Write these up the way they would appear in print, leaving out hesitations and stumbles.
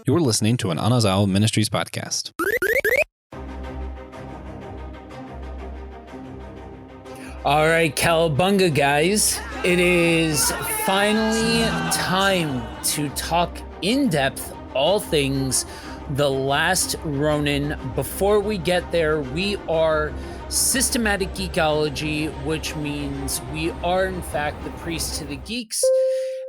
You're listening to an Anazao Ministries podcast. All right, Cowabunga, guys. It is finally time to talk in depth all things The Last Ronin. Before we get there, we are systematic geekology, which means we are, in fact, the priests to the geeks.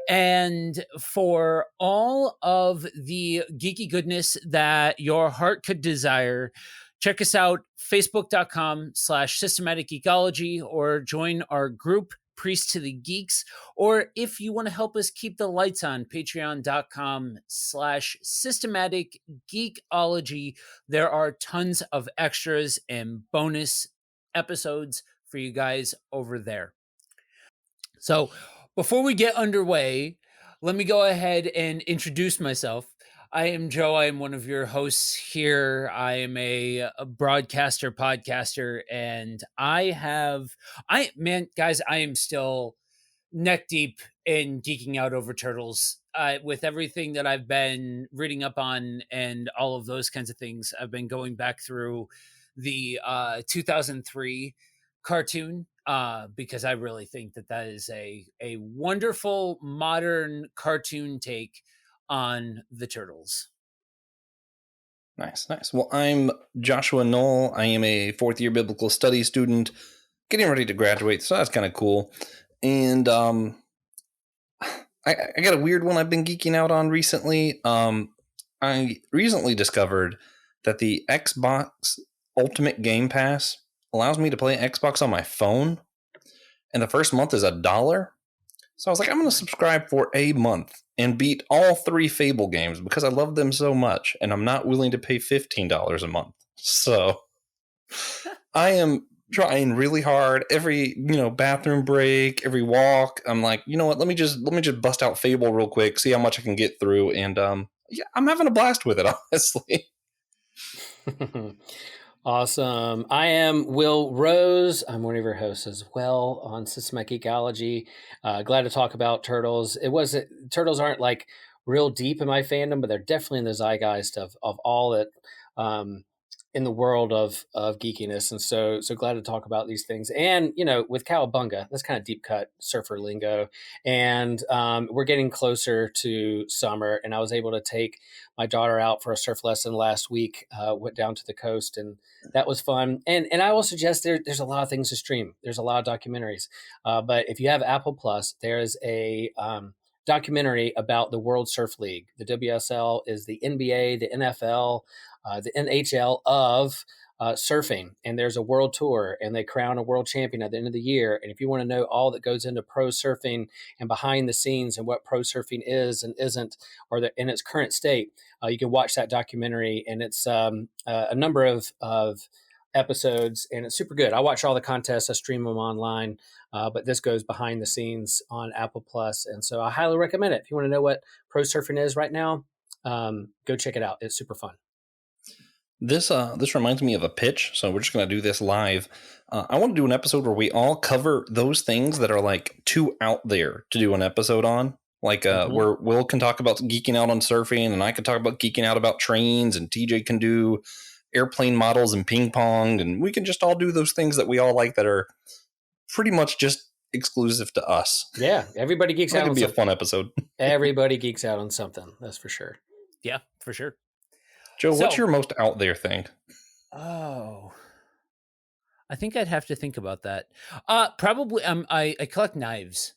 And for all of the geeky goodness that your heart could desire, check us out, facebook.com/systematic geekology, or join our group, Priest to the Geeks. Or if you want to help us keep the lights on, patreon.com/systematic geekology. There are tons of extras and bonus episodes for you guys over there. So before we get underway, let me go ahead and introduce myself. I am Joe. I am one of your hosts here. I am a broadcaster, podcaster, and guys, I am still neck deep in geeking out over turtles. With everything that I've been reading up on and all of those kinds of things, I've been going back through the 2003 cartoon because I really think that is a wonderful modern cartoon take on the turtles. Nice. Well, I'm Joshua Knoll. I am a fourth-year biblical studies student, getting ready to graduate, so that's kind of cool. And I got a weird one I've been geeking out on recently. I recently discovered that the Xbox Ultimate Game Pass allows me to play Xbox on my phone, and the first month is $1. So I was like, I'm going to subscribe for a month and beat all 3 Fable games because I love them so much, and I'm not willing to pay $15 a month. So I am trying really hard. Every bathroom break, every walk, I'm like, you know what? Let me just bust out Fable real quick, see how much I can get through, and yeah, I'm having a blast with it, honestly. Awesome. I am Will Rose. I'm one of your hosts as well on Systematic Geekology. Glad to talk about turtles. Turtles aren't like real deep in my fandom, but they're definitely in the zeitgeist of all that in the world of geekiness. And so glad to talk about these things. And, with Cowabunga, that's kind of deep cut surfer lingo. And we're getting closer to summer, and I was able to take my daughter out for a surf lesson last week, went down to the coast, and that was fun. And I will suggest there's a lot of things to stream. There's a lot of documentaries. But if you have Apple Plus, there is a documentary about the World Surf League. The WSL is the NBA, the NFL, the NHL of surfing, and there's a world tour, and they crown a world champion at the end of the year. And if you want to know all that goes into pro surfing and behind the scenes and what pro surfing is and isn't, or in its current state, you can watch that documentary, and it's a number of episodes, and it's super good. I watch all the contests, I stream them online, but this goes behind the scenes on Apple Plus, and so I highly recommend it. If you want to know what pro surfing is right now, go check it out. It's super fun. This reminds me of a pitch, so we're just going to do this live. I want to do an episode where we all cover those things that are like too out there to do an episode on. Like where Will can talk about geeking out on surfing, and I can talk about geeking out about trains, and TJ can do airplane models and ping pong, and we can just all do those things that we all like that are pretty much just exclusive to us. Yeah, everybody geeks out on something. It could be a fun episode. Everybody geeks out on something, that's for sure. Yeah, for sure. Joe, what's your most out there thing? Oh, I think I'd have to think about that. Probably I collect knives.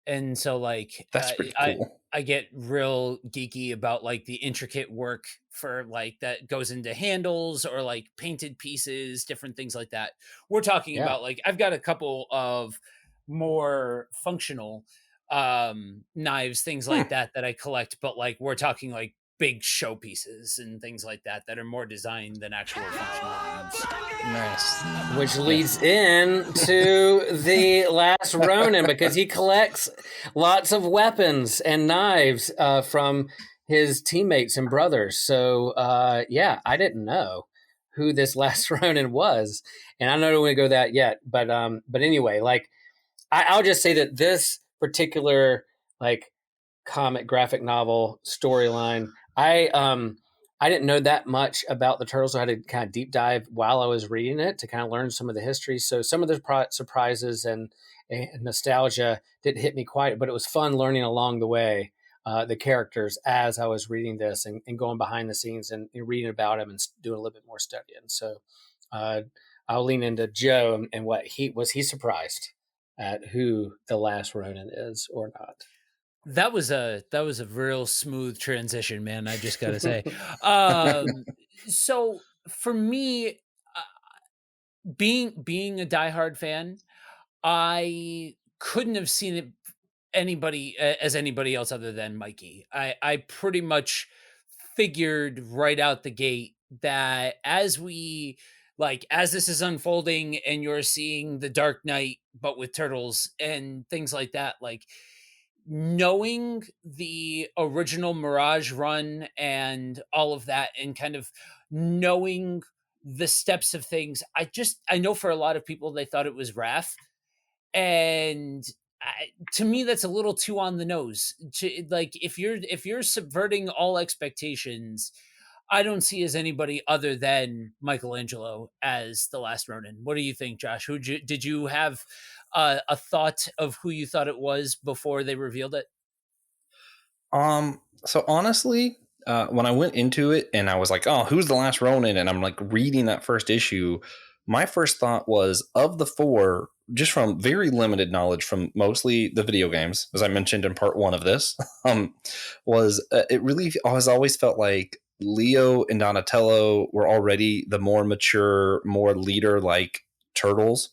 And so like that's pretty cool. I get real geeky about like the intricate work for like that goes into handles or like painted pieces, different things like that. We're talking about like I've got a couple of more functional knives, things like that I collect, but like we're talking like big showpieces and things like that are more designed than actual functional knives. Nice. Which leads into the Last Ronin, because he collects lots of weapons and knives from his teammates and brothers. So, I didn't know who this Last Ronin was, and I don't want to go that yet. But anyway, like I'll just say that this particular like comic graphic novel storyline I didn't know that much about the turtles. So I had to kind of deep dive while I was reading it to kind of learn some of the history. So some of the surprises and nostalgia didn't hit me quite, but it was fun learning along the way the characters as I was reading this and going behind the scenes and reading about them and doing a little bit more studying. So uh, I'll lean into Joe and what he surprised at who the last Ronin is or not. That was a real smooth transition, man. I just gotta say. Um, so for me, being a diehard fan, I couldn't have seen it as anybody else other than Mikey. I pretty much figured right out the gate that as this is unfolding and you're seeing the Dark Knight but with turtles and things like that, like knowing the original Mirage run and all of that and kind of knowing the steps of things, I know for a lot of people they thought it was Wrath, and to me that's a little too on the nose. Like if you're subverting all expectations, I don't see as anybody other than Michelangelo as the last Ronin. What do you think, Josh? Did you have a thought of who you thought it was before they revealed it? So honestly, when I went into it and I was like, "Oh, who's the last Ronin?" and I'm like reading that first issue, my first thought was of the four, just from very limited knowledge from mostly the video games, as I mentioned in part one of this, was it really has always felt like Leo and Donatello were already the more mature, more leader-like turtles.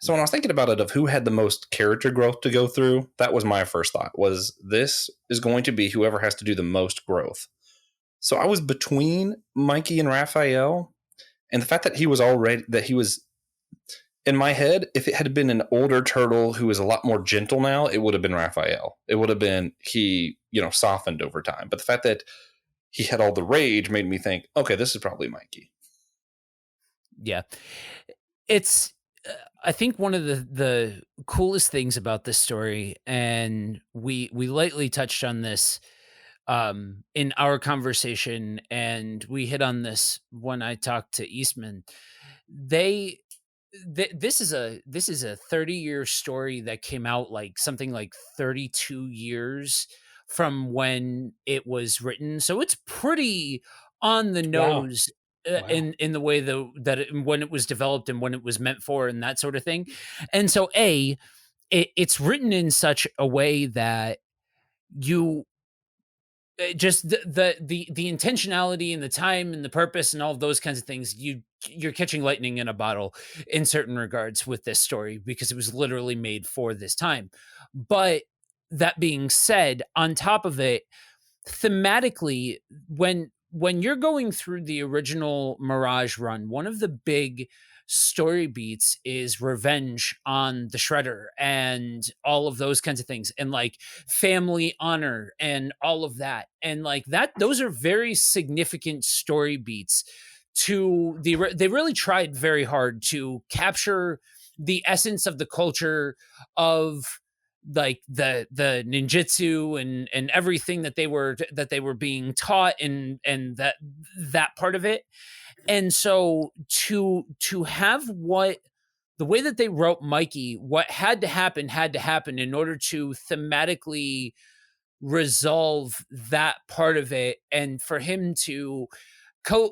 So when I was thinking about it of who had the most character growth to go through, that was my first thought, was this is going to be whoever has to do the most growth. So I was between Mikey and Raphael, and the fact that he was in my head, if it had been an older turtle who is a lot more gentle now, it would have been Raphael. It would have been softened over time. But the fact that he had all the rage made me think, okay, this is probably Mikey. Yeah. It's I think one of the coolest things about this story, and we lightly touched on this in our conversation, and we hit on this when I talked to Eastman. They this is a 30-year story that came out like something like 32 years from when it was written. So it's pretty on the Wow. nose Wow. in the way when it was developed and when it was meant for and that sort of thing. And so it's written in such a way that you just the intentionality and the time and the purpose and all of those kinds of things, you're catching lightning in a bottle in certain regards with this story because it was literally made for this time. But that being said, on top of it, thematically, when you're going through the original Mirage run, one of the big story beats is revenge on the Shredder and all of those kinds of things, and like family honor and all of that. And like that, those are very significant story beats they really tried very hard to capture the essence of the culture of like the ninjutsu and everything that they were being taught and that part of it. And so to have what the way that they wrote Mikey, what had to happen in order to thematically resolve that part of it, and for him to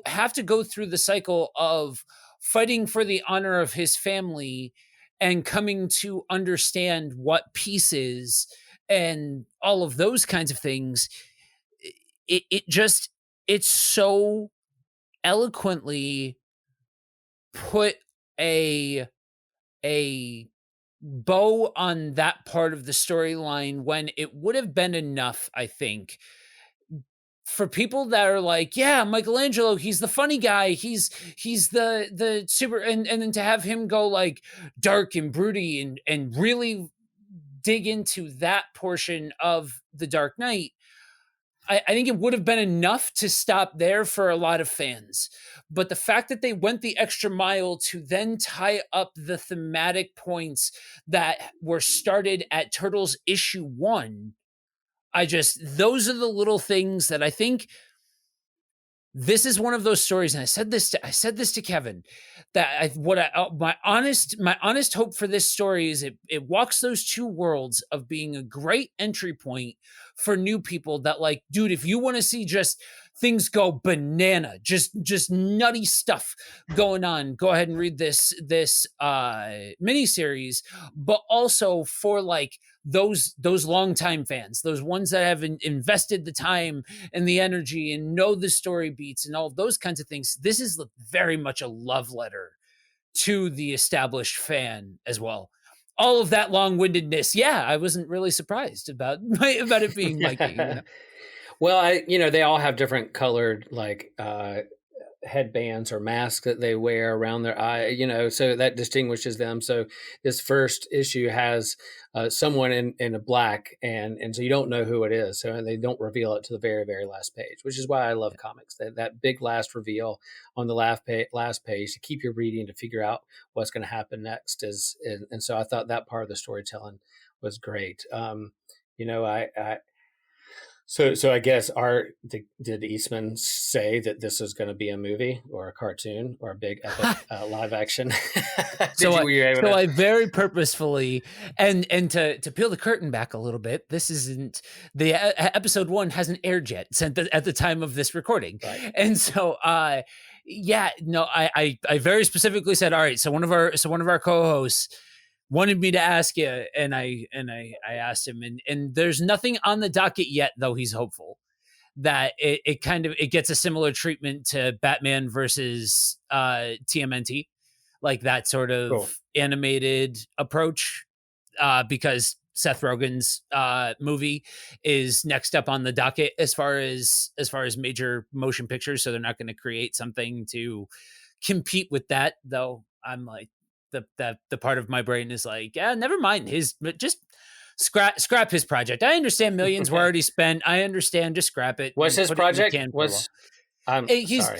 have to go through the cycle of fighting for the honor of his family and coming to understand what peace is and all of those kinds of things. It's so eloquently put a bow on that part of the storyline when it would have been enough, I think, for people that are like, yeah, Michelangelo, he's the funny guy, he's the super, and then to have him go like dark and broody and really dig into that portion of the Dark Knight. I think it would have been enough to stop there for a lot of fans. But the fact that they went the extra mile to then tie up the thematic points that were started at Turtles issue 1, those are the little things that I think this is one of those stories, and I said this to Kevin, that my honest hope for this story is it walks those two worlds of being a great entry point for new people that, like, dude, if you want to see just things go banana, just nutty stuff going on, go ahead and read this miniseries. But also for like those longtime fans, those ones that have invested the time and the energy and know the story beats and all of those kinds of things. This is very much a love letter to the established fan as well. All of that long-windedness, yeah, I wasn't really surprised about it being Mikey. You know? Well, they all have different colored like headbands or masks that they wear around their eye, so that distinguishes them. So this first issue has someone in a black, and so you don't know who it is. So they don't reveal it to the very, very last page, which is why I love comics. That big last reveal on the last page to keep you reading to figure out what's going to happen next and so I thought that part of the storytelling was great. So I guess did Eastman say that this is going to be a movie or a cartoon or a big epic live action? I very purposefully and to peel the curtain back a little bit, this isn't the episode 1 hasn't aired yet at the time of this recording, right. And so I very specifically said, all right, so one of our co-hosts wanted me to ask you, and I asked him, and there's nothing on the docket yet, though he's hopeful that it gets a similar treatment to Batman versus TMNT, like that sort of animated approach, because Seth Rogen's movie is next up on the docket as far as major motion pictures, so they're not going to create something to compete with that, though. I'm like, the part of my brain is like, yeah, never mind, just scrap his project. I understand millions were already spent. I understand, just scrap it. What's his project?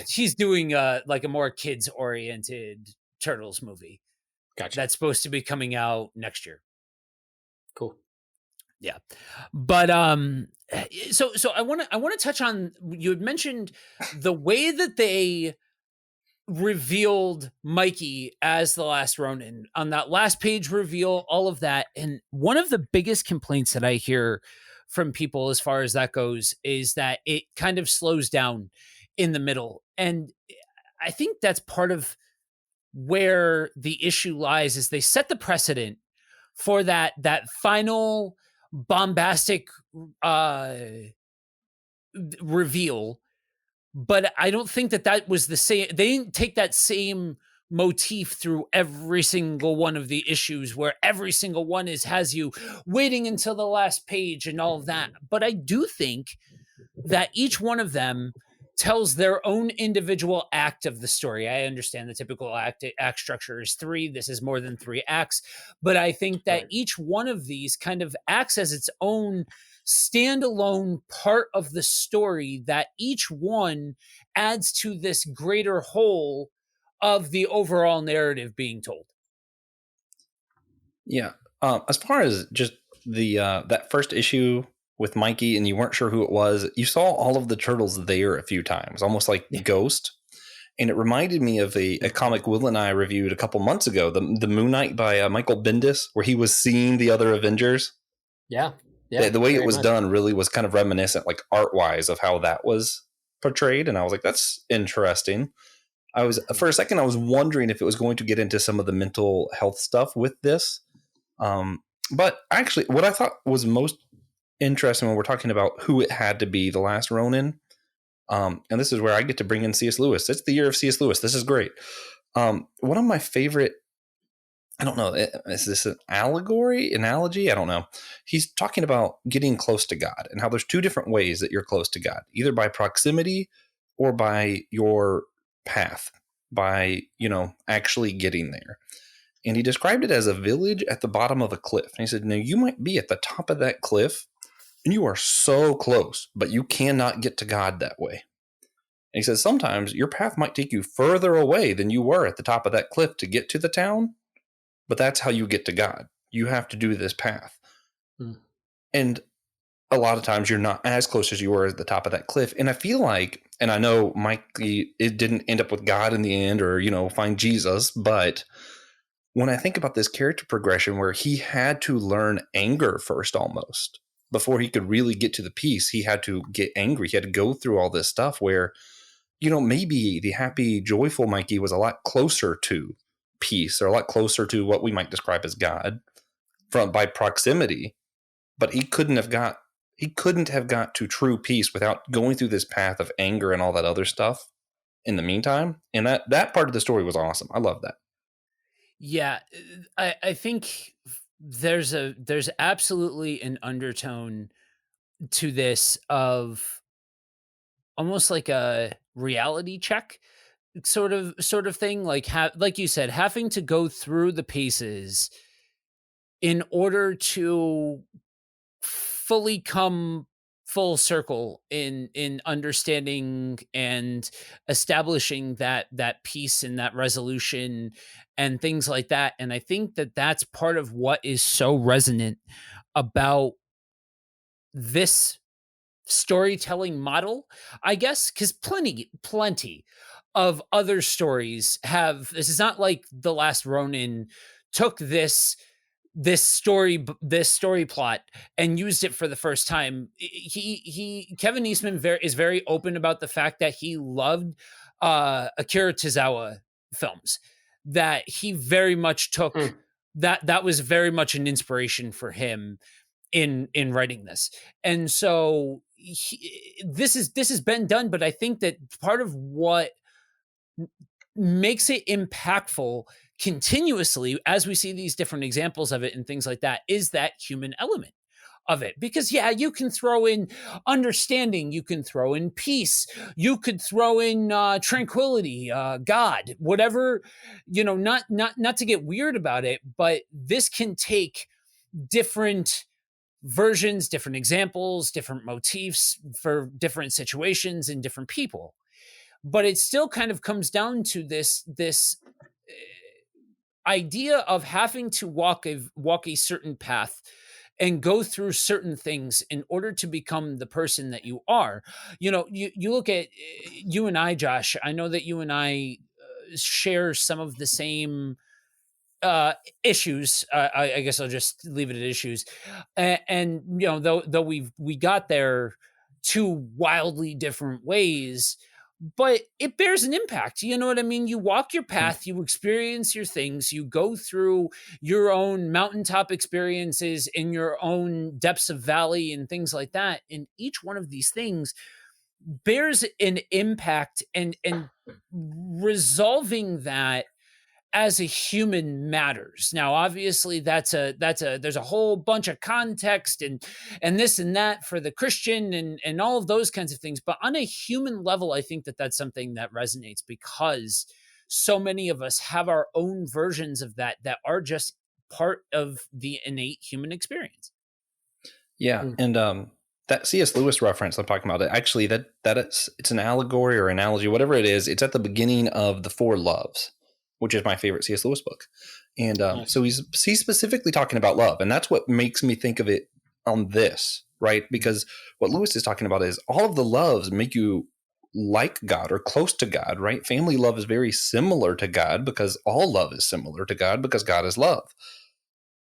He's doing like a more kids oriented Turtles movie. Gotcha. That's supposed to be coming out next year. Cool. Yeah. But so I want to touch on, you had mentioned the way that they revealed Mikey as the last Ronin on that last page reveal, all of that. And one of the biggest complaints that I hear from people as far as that goes is that it kind of slows down in the middle. And I think that's part of where the issue lies, is they set the precedent for that final bombastic reveal. But I don't think that was the same. They didn't take that same motif through every single one of the issues, where every single one has you waiting until the last page and all of that. But I do think that each one of them tells their own individual act of the story. I understand the typical act structure is 3. This is more than 3 acts. But I think that each one of these kind of acts as its own standalone part of the story, that each one adds to this greater whole of the overall narrative being told. Yeah. As far as just the that first issue with Mikey, and you weren't sure who it was, you saw all of the turtles there a few times, almost like Ghost. And it reminded me of a comic Will and I reviewed a couple months ago, the Moon Knight by Michael Bendis, where he was seeing the other Avengers. Yeah. Yeah, the way it was done really was kind of reminiscent, like art-wise, of how that was portrayed. And I was like, that's interesting. For a second, I was wondering if it was going to get into some of the mental health stuff with this. But actually, what I thought was most interesting when we're talking about who it had to be the last Ronin, and this is where I get to bring in C.S. Lewis. It's the year of C.S. Lewis. This is great. One of my favorite, I don't know, is this an analogy? I don't know. He's talking about getting close to God and how there's 2 different ways that you're close to God, either by proximity or by your path, by, actually getting there. And he described it as a village at the bottom of a cliff. And he said, now you might be at the top of that cliff and you are so close, but you cannot get to God that way. And he says, sometimes your path might take you further away than you were at the top of that cliff to get to the town. But that's how you get to God. You have to do this path. And a lot of times you're not as close as you were at the top of that cliff. And I feel like, and I know Mikey, it didn't end up with God in the end or, find Jesus. But when I think about this character progression where he had to learn anger first almost before he could really get to the peace, he had to get angry. He had to go through all this stuff where, maybe the happy, joyful Mikey was a lot closer to peace or a lot closer to what we might describe as God by proximity, but he couldn't have got to true peace without going through this path of anger and all that other stuff in the meantime. And that part of the story was awesome. I love that. Yeah, I think there's absolutely an undertone to this of almost like a reality check sort of thing, like like you said, having to go through the paces in order to fully come full circle in understanding and establishing that peace and that resolution and things like that. And I think that that's part of what is so resonant about this storytelling model, I guess, because plenty of other stories have. This is not like The Last Ronin took this story plot and used it for the first time. He Kevin Eastman is very open about the fact that he loved Akira Tozawa films, that he very much took that was very much an inspiration for him in writing this. And so this has been done, but I think that part of what makes it impactful continuously as we see these different examples of it and things like that is that human element of it. Because yeah, you can throw in understanding, you can throw in peace, you could throw in tranquility, God, whatever, not to get weird about it, but this can take different versions, different examples, different motifs for different situations and different people. But it still kind of comes down to this idea of having to walk a certain path and go through certain things in order to become the person that you are. You look at you and I, Josh. I know that you and I share some of the same issues. I guess I'll just leave it at issues. And though we got there two wildly different ways, but it bears an impact. You know what I mean? You walk your path, you experience your things, you go through your own mountaintop experiences in your own depths of valley and things like that. And each one of these things bears an impact, and resolving that as a human matters. Now, obviously, there's a whole bunch of context and this and that for the Christian and all of those kinds of things. But on a human level, I think that that's something that resonates because so many of us have our own versions of that are just part of the innate human experience. Yeah, and that C.S. Lewis reference I'm talking about, actually, it's an allegory or analogy, whatever it is. It's at the beginning of The Four Loves, which is my favorite C.S. Lewis book. And Nice. So he's specifically talking about love. And that's what makes me think of it on this, right? Because what Lewis is talking about is all of the loves make you like God or close to God, right? Family love is very similar to God because all love is similar to God because God is love.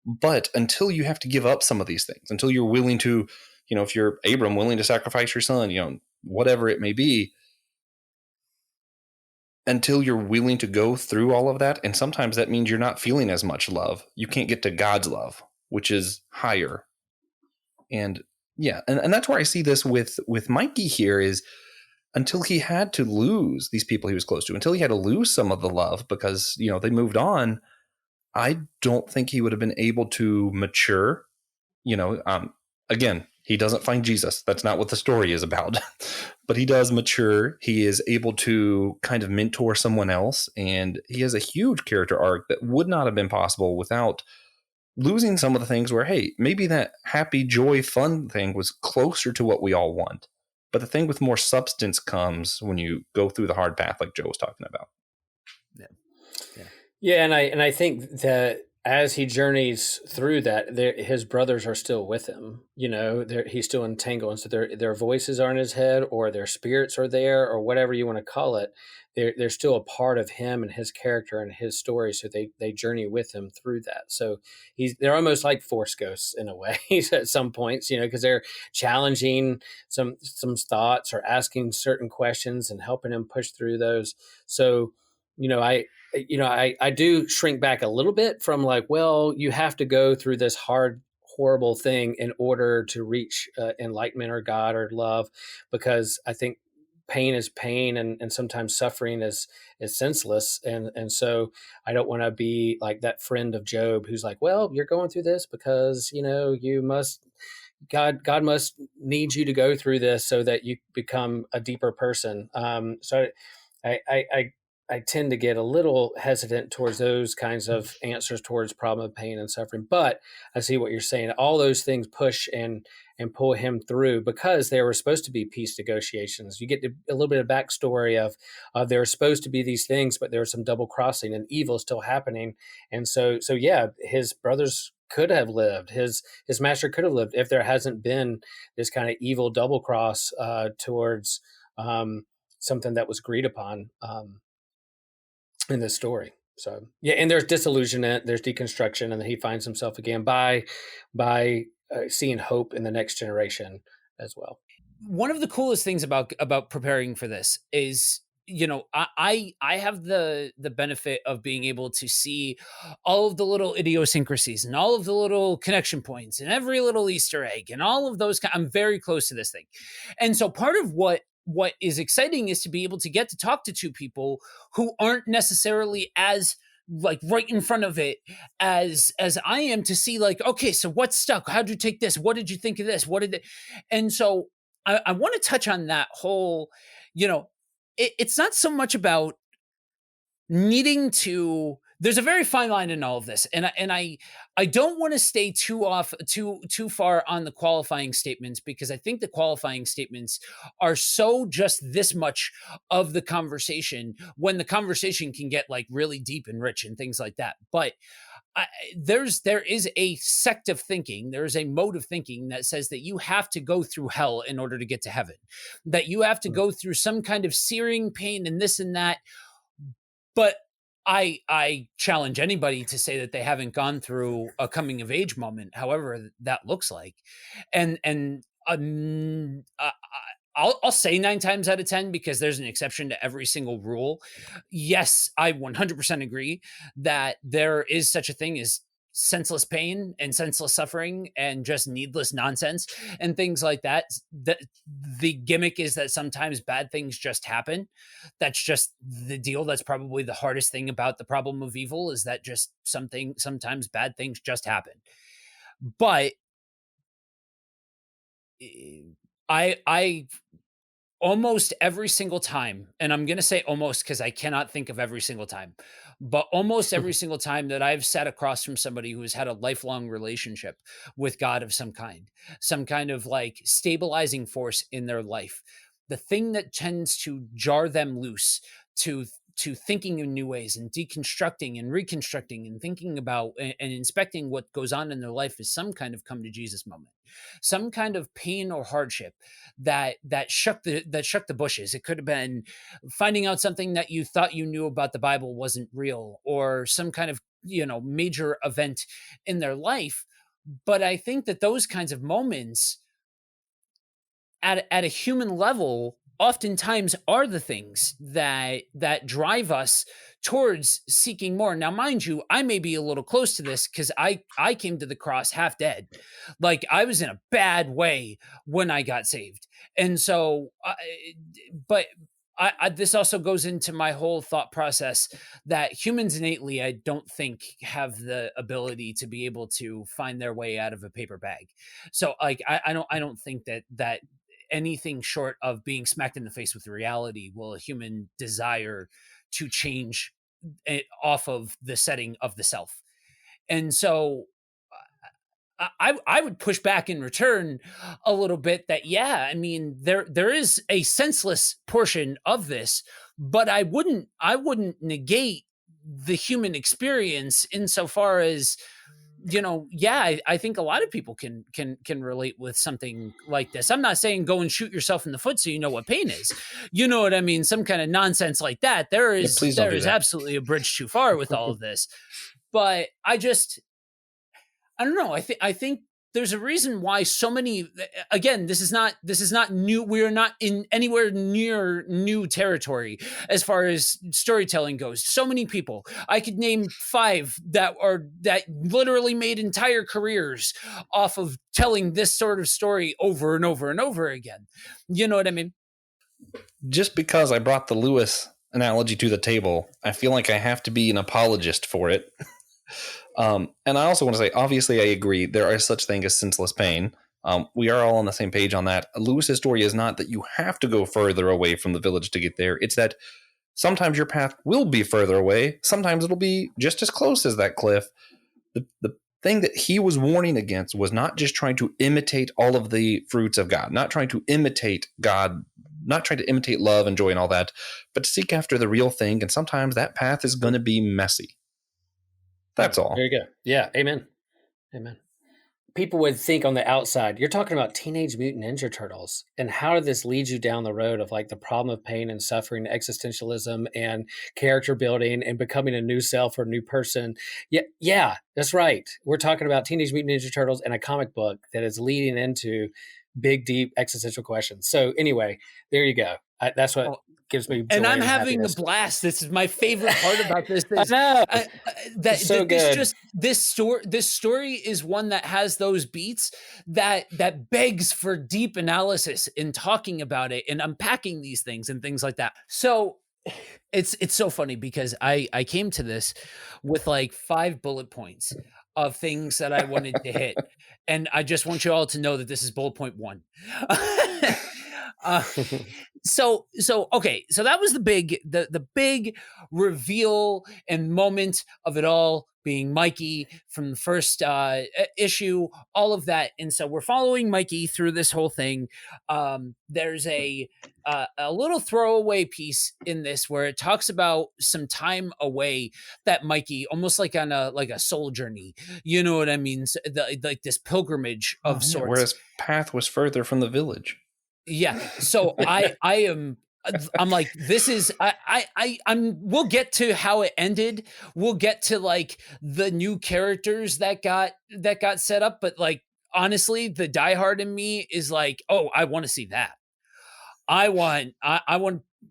But until you have to give up some of these things, until you're willing to, if you're Abram, willing to sacrifice your son, whatever it may be, until you're willing to go through all of that. And sometimes that means you're not feeling as much love. You can't get to God's love, which is higher. And yeah, and that's where I see this with Mikey here is until he had to lose these people he was close to, until he had to lose some of the love because, they moved on. I don't think he would have been able to mature. Again, he doesn't find Jesus. That's not what the story is about. But he does mature. He is able to kind of mentor someone else. And he has a huge character arc that would not have been possible without losing some of the things where, hey, maybe that happy, joy, fun thing was closer to what we all want. But the thing with more substance comes when you go through the hard path like Joe was talking about. Yeah, and I think that as he journeys through that, his brothers are still with him. He's still entangled, and so their voices are in his head, or their spirits are there, or whatever you want to call it. They're still a part of him and his character and his story. So they journey with him through that. So they're almost like force ghosts in a way at some points, because they're challenging some thoughts or asking certain questions and helping him push through those. So, I do shrink back a little bit from like, well, you have to go through this hard, horrible thing in order to reach enlightenment or God or love, because I think pain is pain, and sometimes suffering is senseless. And so I don't want to be like that friend of Job who's like, well, you're going through this because, you must, God must need you to go through this so that you become a deeper person. So I tend to get a little hesitant towards those kinds of answers towards problem of pain and suffering. But I see what you're saying. All those things push and pull him through because there were supposed to be peace negotiations. You get a little bit of backstory of there were supposed to be these things, but there was some double crossing and evil still happening. And so yeah, his brothers could have lived. His master could have lived if there hasn't been this kind of evil double cross towards something that was agreed upon. In this story. So yeah, and there's disillusionment, there's deconstruction, and then he finds himself again by seeing hope in the next generation as well. One of the coolest things about preparing for this is, I have the benefit of being able to see all of the little idiosyncrasies and all of the little connection points and every little Easter egg and all of those. I'm very close to this thing, and so part of what is exciting is to be able to get to talk to two people who aren't necessarily as like right in front of it as I am, to see like, okay, so what stuck? How'd you take this? What did you think of this? What did it? And so I want to touch on that whole, it's not so much about needing to, there's a very fine line in all of this, and I don't want to stay too far on the qualifying statements, because I think the qualifying statements are so just this much of the conversation, when the conversation can get like really deep and rich and things like that. But there is a sect of thinking, there is a mode of thinking that says that you have to go through hell in order to get to heaven, that you have to go through some kind of searing pain and this and that. But I challenge anybody to say that they haven't gone through a coming of age moment, however that looks like. And I'll say 9 times out of 10, because there's an exception to every single rule. Yes, I 100% agree that there is such a thing as senseless pain and senseless suffering and just needless nonsense and things like that. The gimmick is that sometimes bad things just happen. That's just the deal. That's probably the hardest thing about the problem of evil, is that just sometimes bad things just happen. But I almost every single time, and I'm going to say almost because I cannot think of every single time, but almost every single time that I've sat across from somebody who has had a lifelong relationship with God of some kind of like stabilizing force in their life, the thing that tends to jar them loose to thinking in new ways and deconstructing and reconstructing and thinking about and inspecting what goes on in their life is some kind of come to Jesus moment, some kind of pain or hardship that shook the bushes. It could have been finding out something that you thought you knew about the Bible wasn't real, or some kind of major event in their life. But I think that those kinds of moments at a human level oftentimes are the things that drive us towards seeking more. Now, mind you, I may be a little close to this because I came to the cross half dead. Like, I was in a bad way when I got saved. And so, but this also goes into my whole thought process that humans innately, I don't think, have the ability to be able to find their way out of a paper bag. So like, I don't think that anything short of being smacked in the face with reality will a human desire to change it off of the setting of the self. And so I would push back in return a little bit that, yeah, I mean, there is a senseless portion of this, but I wouldn't negate the human experience insofar as, I think a lot of people can relate with something like this. I'm not saying go and shoot yourself in the foot so you know what pain is. You know what I mean? Some kind of nonsense like that. There Yeah, is please don't do that. absolutely a bridge too far with all of this. But I don't know. I think there's a reason why so many, again, this is not new. We're not in anywhere near new territory as far as storytelling goes. So many people, I could name 5 that literally made entire careers off of telling this sort of story over and over and over again. You know what I mean? Just because I brought the Lewis analogy to the table, I feel like I have to be an apologist for it. And I also want to say, obviously, I agree. There are such thing as senseless pain. We are all on the same page on that. Lewis's story is not that you have to go further away from the village to get there. It's that sometimes your path will be further away. Sometimes it'll be just as close as that cliff. The thing that he was warning against was not just trying to imitate all of the fruits of God, not trying to imitate God, not trying to imitate love and joy and all that, but to seek after the real thing. And sometimes that path is going to be messy. That's all. There you go. Yeah. Amen. People would think on the outside, you're talking about Teenage Mutant Ninja Turtles, and how did this lead you down the road of like the problem of pain and suffering, existentialism and character building and becoming a new self or a new person? Yeah, that's right. We're talking about Teenage Mutant Ninja Turtles and a comic book that is leading into big, deep existential questions. So anyway, there you go. That's what gives me joy and I'm having happiness. a blast. This is my favorite part about this. I know. This story is one that has those beats that begs for deep analysis in talking about it and unpacking these things and things like that. So it's so funny because I came to this with like 5 bullet points of things that I wanted to hit. And I just want you all to know that this is bullet point 1. So that was the big reveal and moment of it all, being Mikey from the first issue, all of that. And so we're following Mikey through this whole thing. There's a little throwaway piece in this where it talks about some time away that Mikey, almost like on a soul journey, you know what I mean? So like this pilgrimage of sorts. Where his path was further from the village. Yeah. So I'm like, this is, we'll get to how it ended. We'll get to like the new characters that got set up. But like, honestly, the diehard in me is like, oh, I want to see that. I want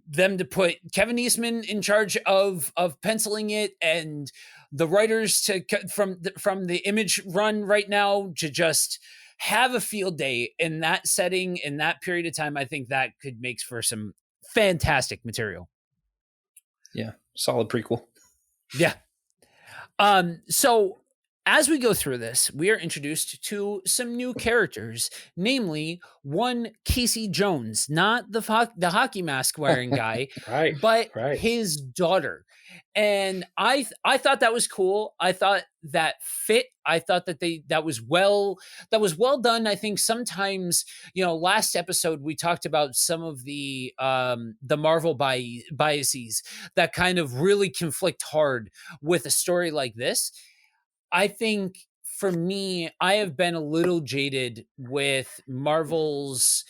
them to put Kevin Eastman in charge of penciling it, and the writers from the Image run right now to just have a field day in that setting, in that period of time. I think that could make for some fantastic material. Yeah. Solid prequel. Yeah. So as we go through this, we are introduced to some new characters, namely one Casey Jones, not the hockey mask wearing guy, but his daughter. And I thought that was cool. I thought that fit. I thought that was well done. I think sometimes, last episode we talked about some of the Marvel biases that kind of really conflict hard with a story like this. I think for me, I have been a little jaded with Marvel's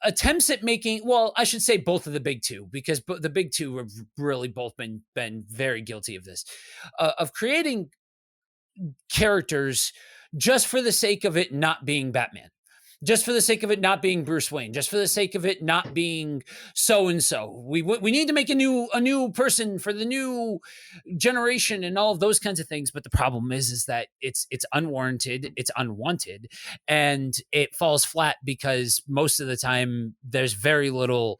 attempts at making, well, I should say both of the big two, because the big two have really both been very guilty of this, of creating characters just for the sake of it not being Batman, just for the sake of it not being Bruce Wayne, just for the sake of it not being so-and-so. We need to make a new person for the new generation and all of those kinds of things. But the problem is that it's unwarranted, it's unwanted, and it falls flat because most of the time there's very little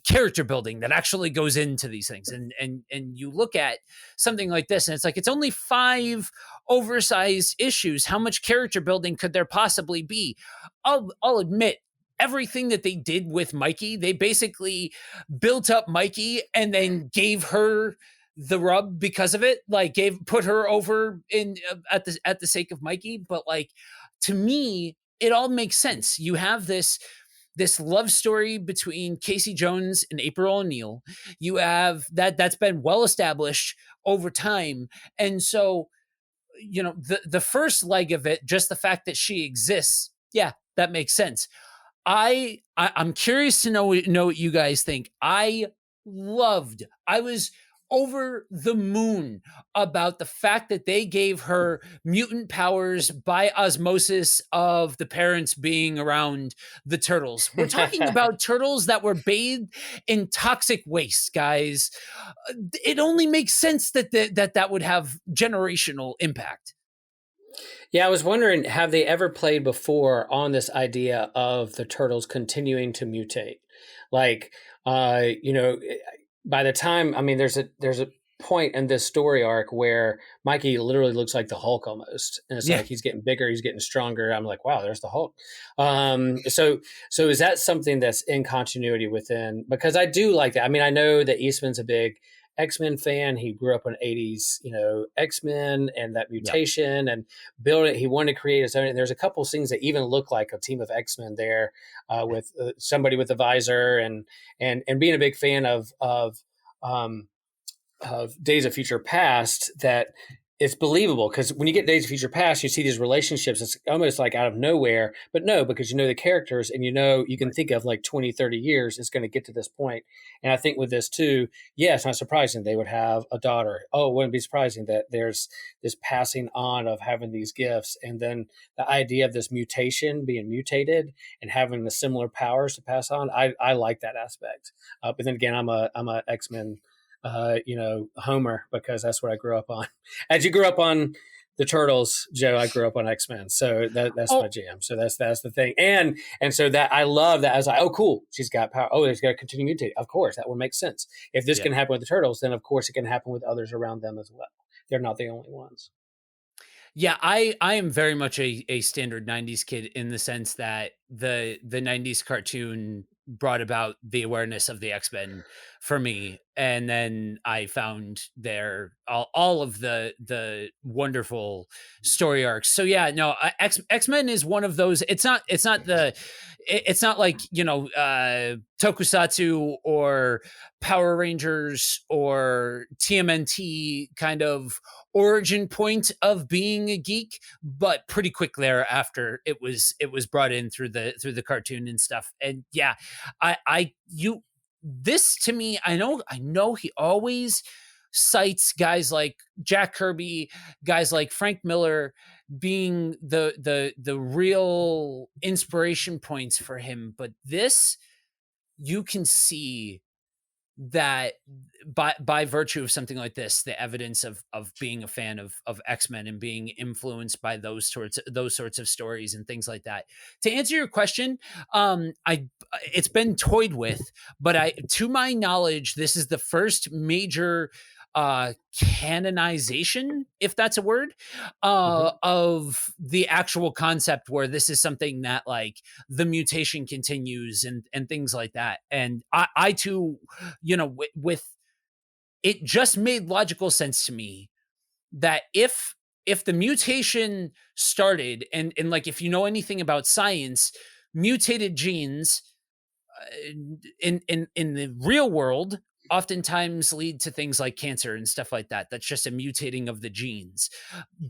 character building that actually goes into these things. And you look at something like this and it's like, it's only 5 oversized issues. How much character building could there possibly be? I'll admit, everything that they did with Mikey, they basically built up Mikey and then gave her the rub because of it, like put her over in at the sake of Mikey. But like, to me, it all makes sense. You have this this love story between Casey Jones and April O'Neil. You have that's been well established over time. And so, the first leg of it, just the fact that she exists, yeah, that makes sense. I'm curious to know what you guys think. I was over the moon about the fact that they gave her mutant powers by osmosis of the parents being around the turtles. We're talking about turtles that were bathed in toxic waste, guys. It only makes sense that would have generational impact. Yeah, I was wondering, have they ever played before on this idea of the turtles continuing to mutate? Like, by the time, I mean, there's a point in this story arc where Mikey literally looks like the Hulk almost, and it's like he's getting bigger, he's getting stronger. I'm like, wow, there's the Hulk. So is that something that's in continuity within? Because I do like that. I mean, I know that Eastman's a big X-Men fan. He grew up in 80s, X-Men and that mutation and build it. He wanted to create his own. And there's a couple of things that even look like a team of X-Men there, with somebody with a visor and being a big fan of Days of Future Past, that it's believable, because when you get Days of Future Past, you see these relationships. It's almost like out of nowhere, but no, because you know the characters and you can think of like 20, 30 years, it's going to get to this point. And I think with this too, yeah, it's not surprising they would have a daughter. Oh, it wouldn't be surprising that there's this passing on of having these gifts. And then the idea of this mutation, being mutated and having the similar powers to pass on. I like that aspect. But then again, I'm a X-Men Homer, because that's what I grew up on. As you grew up on the Turtles, Joe, I grew up on X-Men. So that's my jam. So that's the thing. And so that I love that. I was like, oh, cool. She's got power. Oh, it's got to continue mutating. Of course, that would make sense. If this can happen with the Turtles, then of course it can happen with others around them as well. They're not the only ones. Yeah, I am very much a standard 90s kid, in the sense that the 90s cartoon brought about the awareness of the X-Men for me, and then I found all of the wonderful story arcs. So yeah, no, X-Men is one of those. It's not like Tokusatsu or Power Rangers or TMNT kind of origin point of being a geek, but pretty quick thereafter it was brought in through the cartoon and stuff. And yeah, this to me, I know he always cites guys like Jack Kirby, guys like Frank Miller being the real inspiration points for him, but this, you can see that by virtue of something like this, the evidence of being a fan of X-Men and being influenced by those sorts of stories and things like that. To answer your question, it's been toyed with, but to my knowledge, this is the first major canonization, if that's a word, of the actual concept, where this is something that, like, the mutation continues and things like that. And I too, with it, just made logical sense to me that if the mutation started, and like, if you know anything about science, mutated genes in the real world oftentimes lead to things like cancer and stuff like that. That's just a mutating of the genes.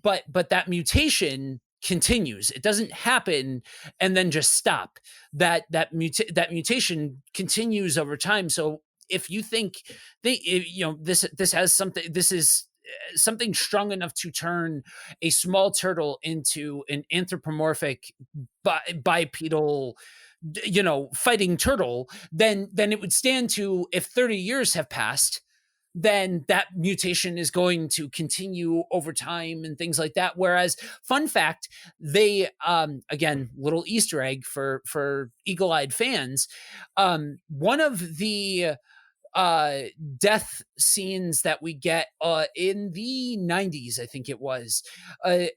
But that mutation continues. It doesn't happen and then just stop. That mutation continues over time. So if you think this has something, this is something strong enough to turn a small turtle into an anthropomorphic bipedal fighting turtle, then it would stand to, if 30 years have passed, then that mutation is going to continue over time and things like that. Whereas, fun fact, they again, little Easter egg for eagle-eyed fans, one of the death scenes that we get in the 90s, I think it was,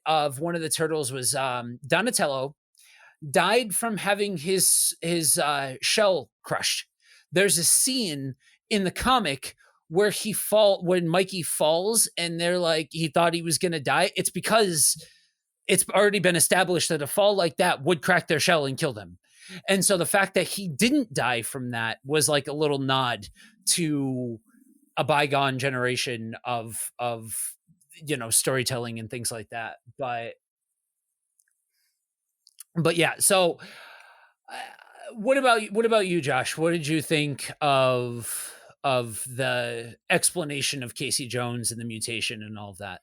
of one of the turtles was Donatello died from having his shell crushed. There's a scene in the comic where when Mikey falls and they're like, he thought he was going to die. It's because it's already been established that a fall like that would crack their shell and kill them. And so the fact that he didn't die from that was like a little nod to a bygone generation of storytelling and things like that. But yeah, so uh, what about you, Josh? What did you think of the explanation of Casey Jones and the mutation and all of that?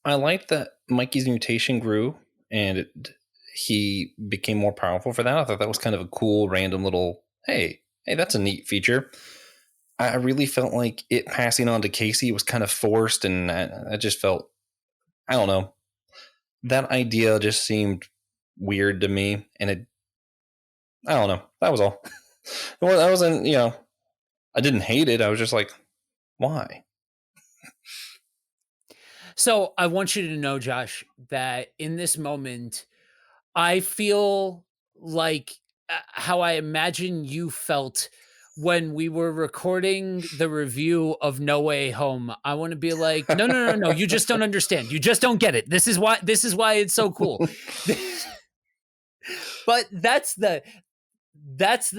I liked that Mikey's mutation grew and he became more powerful for that. I thought that was kind of a cool, random little, hey, that's a neat feature. I really felt like it passing on to Casey was kind of forced, and I just felt, I don't know, that idea just seemed weird to me, and I don't know. That was all. Well, I wasn't, I didn't hate it. I was just like, why? So I want you to know, Josh, that in this moment, I feel like how I imagine you felt when we were recording the review of No Way Home. I want to be like, no, no, no, no, you just don't understand. You just don't get it. This is why it's so cool. But that's the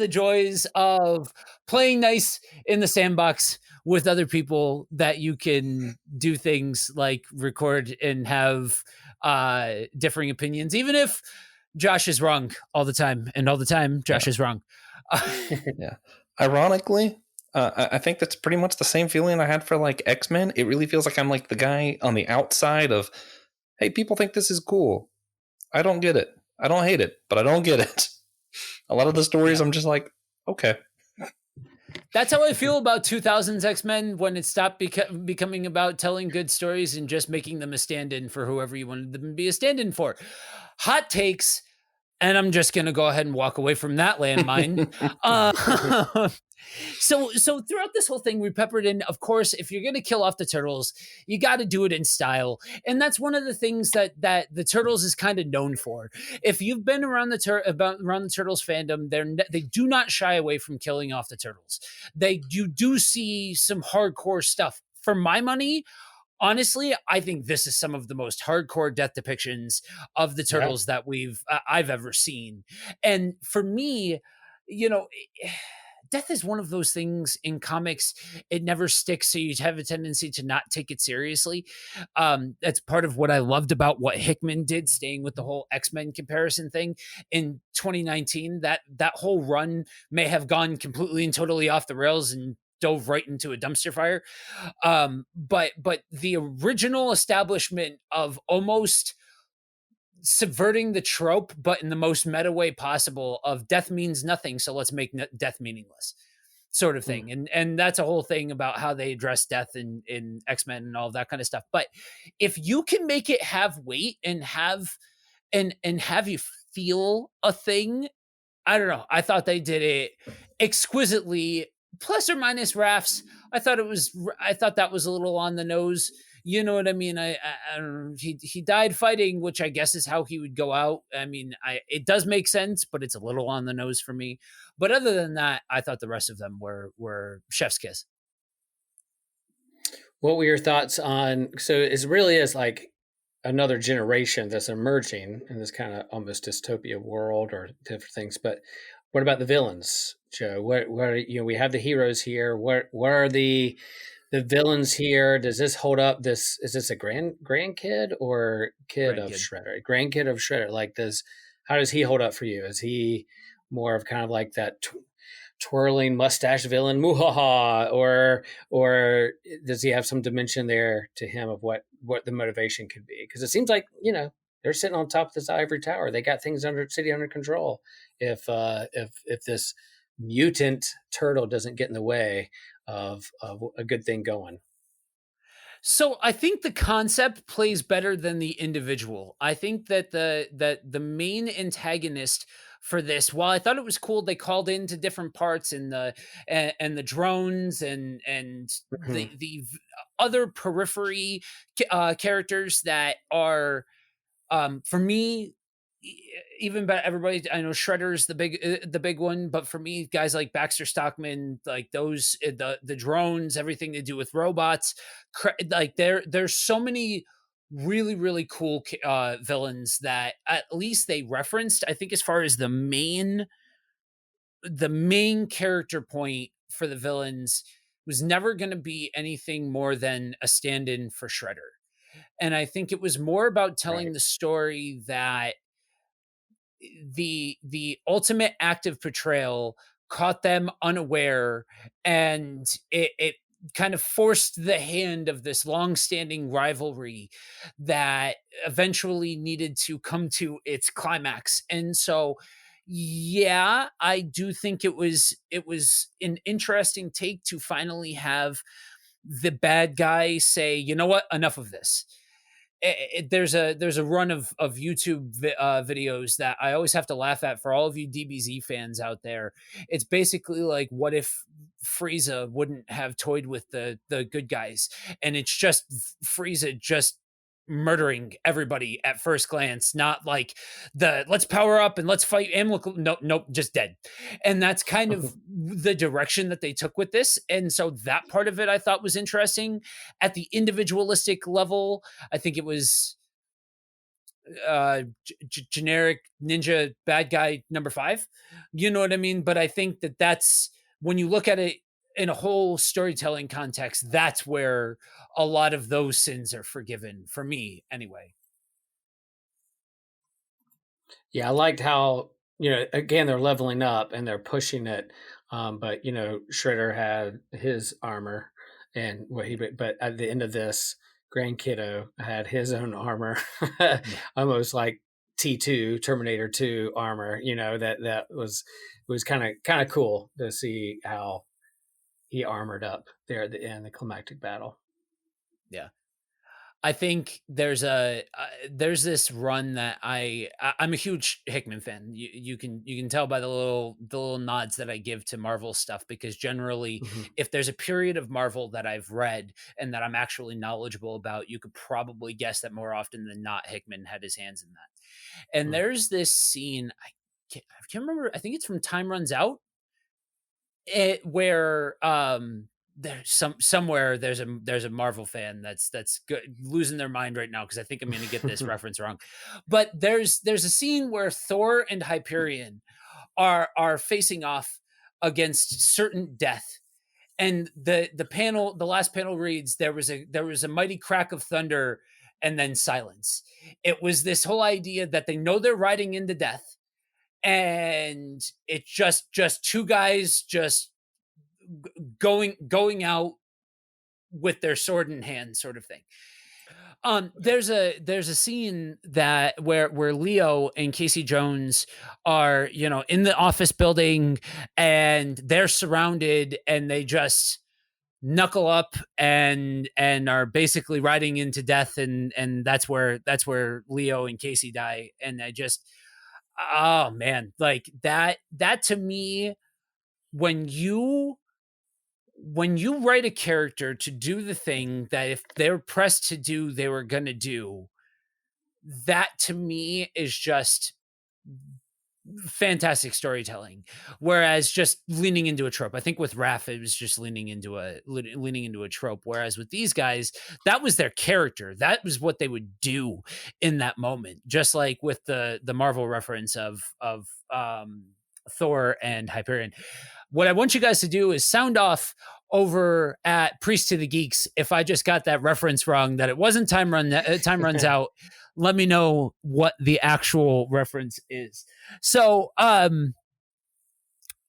joys of playing nice in the sandbox with other people, that you can do things like record and have differing opinions, even if Josh is wrong all the time, and all the time Josh is wrong. Yeah. Ironically, I think that's pretty much the same feeling I had for like X-Men. It really feels like I'm like the guy on the outside of, hey, people think this is cool. I don't get it. I don't hate it, but I don't get it. A lot of the stories, Yeah. I'm just like, okay. That's how I feel about 2000s X-Men, when it stopped becoming about telling good stories and just making them a stand-in for whoever you wanted them to be a stand-in for. Hot takes, and I'm just going to go ahead and walk away from that landmine. So throughout this whole thing, we peppered in, of course, if you're going to kill off the turtles, you got to do it in style, and that's one of the things that the turtles is kind of known for. If you've been around around the turtles fandom, they do not shy away from killing off the turtles. You do see some hardcore stuff. For my money, honestly, I think this is some of the most hardcore death depictions of the turtles that I've ever seen. And for me, death is one of those things in comics. It never sticks, so you have a tendency to not take it seriously. That's part of what I loved about what Hickman did, staying with the whole X-Men comparison thing in 2019. That whole run may have gone completely and totally off the rails and dove right into a dumpster fire. But the original establishment of almost subverting the trope, but in the most meta way possible, of death means nothing, so let's make death meaningless, sort of thing. And that's a whole thing about how they address death in X-Men and all of that kind of stuff. But if you can make it have weight and have you feel a thing, I don't know. I thought they did it exquisitely. Plus or minus Raph's, I thought that was a little on the nose. You know what I mean? I don't know. He died fighting, which I guess is how he would go out. I mean, it does make sense, but it's a little on the nose for me. But other than that, I thought the rest of them were chef's kiss. What were your thoughts on? So it really is like another generation that's emerging in this kind of almost dystopia world or different things. But what about the villains, Joe? What we have the heroes here. What are the villains here? Does this hold up? Is this a grandkid or kid of Shredder? Grandkid of Shredder. Like, how does he hold up for you? Is he more of kind of like that twirling mustache villain, muhaha, or does he have some dimension there to him of what the motivation could be? Because it seems like they're sitting on top of this ivory tower. They got things under control. If this mutant turtle doesn't get in the way of a good thing going. So I think the concept plays better than the individual. I think that the main antagonist for this, while I thought it was cool, they called into different parts and the drones and the other periphery characters that are, for me, even by everybody, I know Shredder's the big one, but for me, guys like Baxter Stockman, like those, the drones, everything they do with robots, like there's so many really, really cool villains that at least they referenced. I think as far as the main character point for the villains was never going to be anything more than a stand-in for Shredder. And I think it was more about telling Right. the story that the ultimate active portrayal caught them unaware, and it kind of forced the hand of this long-standing rivalry that eventually needed to come to its climax. And so yeah, I do think it was an interesting take to finally have the bad guy say, you know what, enough of this. There's a run of YouTube videos that I always have to laugh at for all of you DBZ fans out there. It's basically like, what if Frieza wouldn't have toyed with the good guys, and it's just Frieza just murdering everybody at first glance, not like the let's power up and let's fight and look, nope, just dead. And that's kind of the direction that they took with this. And so that part of it I thought was interesting. At the individualistic level, I think it was generic ninja bad guy number 5. You know what I mean? But I think that that's when you look at it in a whole storytelling context, that's where a lot of those sins are forgiven for me anyway. Yeah, I liked how, again, they're leveling up and they're pushing it. But Shredder had his armor, and but at the end of this, Grand Kiddo had his own armor, almost like T2 Terminator 2 armor. That was kind of cool to see how he armored up there at the end, the climactic battle. Yeah. I think there's this run that I'm a huge Hickman fan. You can tell by the little nods that I give to Marvel stuff, because generally, Mhm. if there's a period of Marvel that I've read and that I'm actually knowledgeable about, you could probably guess that more often than not Hickman had his hands in that. And Mm. there's this scene, I can't remember. I think it's from Time Runs Out, where there's somewhere there's a Marvel fan that's good, losing their mind right now, because I think I'm going to get this reference wrong. But there's a scene where Thor and Hyperion are facing off against certain death, and the last panel reads, there was a mighty crack of thunder and then silence. It was this whole idea that they know they're riding into death, and it's just two guys just going out with their sword in hand, sort of thing. There's a scene that where Leo and Casey Jones are, in the office building, and they're surrounded, and they just knuckle up and are basically riding into death, and that's where Leo and Casey die. And I just, oh man, like that to me, when you write a character to do the thing that if they're pressed to do, they were going to do, that to me is just fantastic storytelling. Whereas just leaning into a trope, I think with Raph, it was just leaning into a trope. Whereas with these guys, that was their character. That was what they would do in that moment. Just like with the Marvel reference of Thor and Hyperion. What I want you guys to do is sound off over at Priest to the Geeks if I just got that reference wrong, that it wasn't Time Runs Out. Let me know what the actual reference is. So, I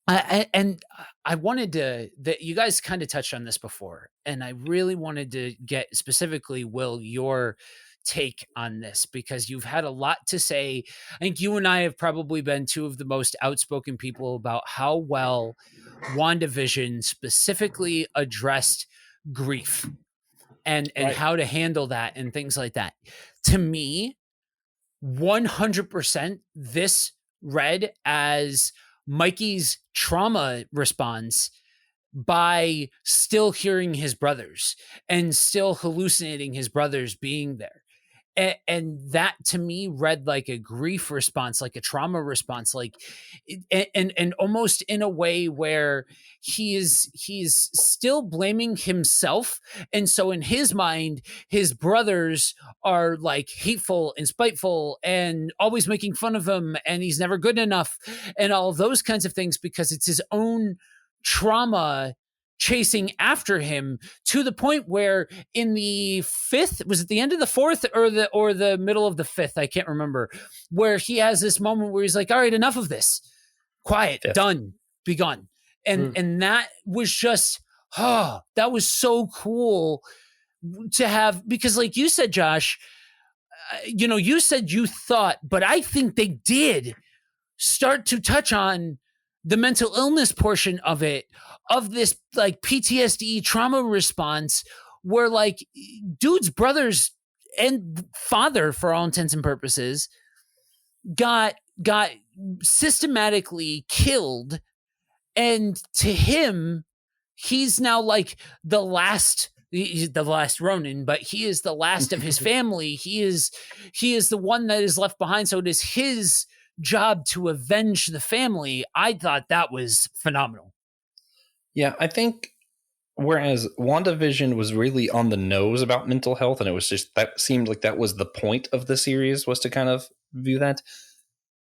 wanted to, that you guys kind of touched on this before, and I really wanted to get specifically, Will, your take on this, because you've had a lot to say. I think you and I have probably been two of the most outspoken people about how well WandaVision specifically addressed grief and Right. how to handle that and things like that. To me, 100% this read as Mikey's trauma response by still hearing his brothers and still hallucinating his brothers being there. And that to me read like a grief response, like a trauma response, like and almost in a way where he's still blaming himself. And so in his mind, his brothers are like hateful and spiteful and always making fun of him, and he's never good enough and all of those kinds of things, because it's his own trauma chasing after him, to the point where in the fifth, was it the end of the fourth or the middle of the fifth, I can't remember, where he has this moment where he's like, all right, enough of this, quiet, Fifth. done, be gone. And that was just, that was so cool to have, because like you said, Josh, you said you thought, but I think they did start to touch on the mental illness portion of it, of this like PTSD trauma response, where like dude's brothers and father, for all intents and purposes, got systematically killed. And to him, he's now like the last ronin, but he is the last of his family. He is the one that is left behind. So it is his job to avenge the family. I thought that was phenomenal. Yeah, I think whereas WandaVision was really on the nose about mental health, and it was just, that seemed like that was the point of the series, was to kind of view that.